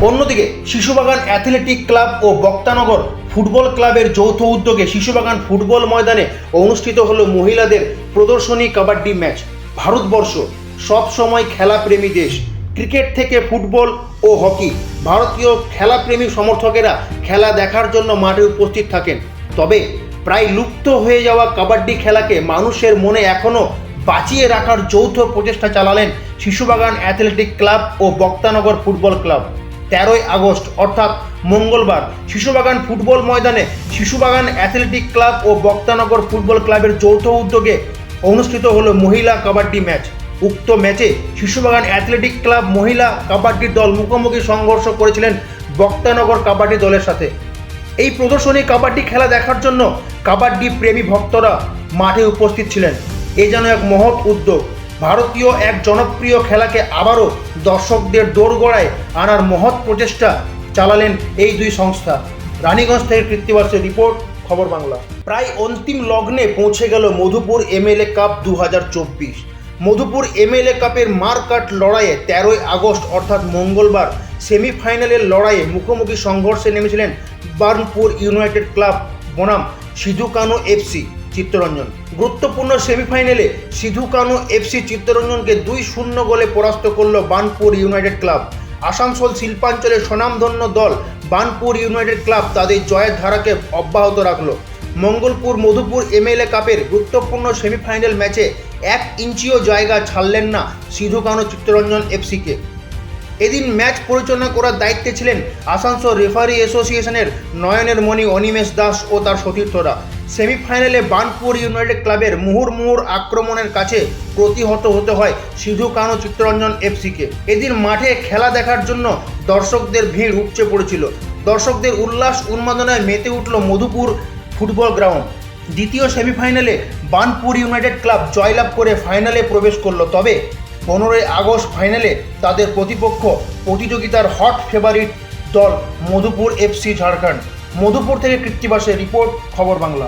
অন্যদিকে শিশুবাগান athletic club ও বক্তানগর football ক্লাবের যৌথ উদ্যোগে শিশুবাগান ফুটবল ময়দানে অনুষ্ঠিত হলো মহিলাদের প্রদর্শনী কাবাডি ম্যাচ। ভারতবর্ষ সবসময় খেলাপ্রেমী দেশ। ক্রিকেট থেকে ফুটবল ও হকি, ভারতীয় খেলাপ্রেমী সমর্থকেরা খেলা দেখার জন্য মাঠে উপস্থিত থাকেন। তবে প্রায় লুপ্ত হয়ে যাওয়া কাবাডি খেলাকে মানুষের মনে এখনও বাঁচিয়ে রাখার যৌথ প্রচেষ্টা চালালেন শিশুবাগান অ্যাথলেটিক ক্লাব ও বক্তানগর ফুটবল ক্লাব। 13ই আগস্ট অর্থাৎ মঙ্গলবার শিশুবাগান ফুটবল ময়দানে শিশুবাগান অ্যাথলেটিক ক্লাব ও বক্তানগর ফুটবল ক্লাবের যৌথ উদ্যোগে অনুষ্ঠিত হলো মহিলা কাবাডি ম্যাচ। উক্ত ম্যাচে শিশুবাগান অ্যাথলেটিক ক্লাব মহিলা কাবাডি দল মুখোমুখি সংঘর্ষ করেছিলেন বক্তানগর কাবাডি দলের সাথে। এই প্রদর্শনী কাবাডি খেলা দেখার জন্য কাবাডি প্রেমী ভক্তরা মাঠে উপস্থিত ছিলেন। এ যেন এক মহৎ উদ্যোগ। ভারতীয় এক জনপ্রিয় খেলাকে আবারও দর্শকদের দোরগোড়ায় আনার মহৎ প্রচেষ্টা চালালেন এই দুই সংস্থা। রানীগঞ্জ থেকে কৃত্তিবাসের রিপোর্ট, খবর বাংলা। প্রায় অন্তিম লগ্নে পৌঁছে গেল Madhupur MLA cup 2024। Madhupur MLA কাপের মারকাট লড়াইয়ে 13ই আগস্ট অর্থাৎ মঙ্গলবার সেমিফাইনালের লড়াইয়ে মুখোমুখি সংঘর্ষে নেমেছিলেন বার্নপুর ইউনাইটেড ক্লাব বনাম সিধু কানু এফসি চিত্তরঞ্জন। গুরুত্বপূর্ণ সেমিফাইনালে সিধু কানু এফসি চিত্তরঞ্জনকে 2-0 গোলে পরাস্ত করল বার্নপুর ইউনাইটেড ক্লাব। আসানসোল শিল্পাঞ্চলের স্বনামধন্য দল বার্নপুর ইউনাইটেড ক্লাব তাদের জয়ের ধারাকে অব্যাহত রাখল। মঙ্গলপুর মধুপুর এমএলএ কাপের গুরুত্বপূর্ণ সেমিফাইনাল ম্যাচে 1 ইঞ্চিও জায়গা ছাড়লেন না সিধু কানু চিত্তরঞ্জন এফসিকে। এদিন ম্যাচ পরিচালনা করার দায়িত্বে ছিলেন আসানসোল রেফারি অ্যাসোসিয়েশনের নয়নের মণি অনিমেষ দাস ও তার সতীর্থরা। সেমিফাইনালে বার্নপুর ইউনাইটেড ক্লাবের মুহুর্মুহুর আক্রমণের কাছে প্রতিহত হতে হয় সিধু কানু চিত্তরঞ্জন এফসিকে। এদিন মাঠে খেলা দেখার জন্য দর্শকদের ভিড় উপচে পড়েছিল। দর্শকদের উল্লাস উন্মাদনায় মেতে উঠল মধুপুর ফুটবল গ্রাউন্ড। দ্বিতীয় সেমিফাইনালে বার্নপুর ইউনাইটেড ক্লাব জয়লাভ করে ফাইনালে প্রবেশ করল। তবে 15ই আগস্ট ফাইনালে তাদের প্রতিপক্ষ প্রতিযোগিতার হট ফেভারিট দল মধুপুর এফসি ঝাড়খণ্ড। মধুপুর থেকে কৃত্তিবাসের রিপোর্ট, খবর বাংলা।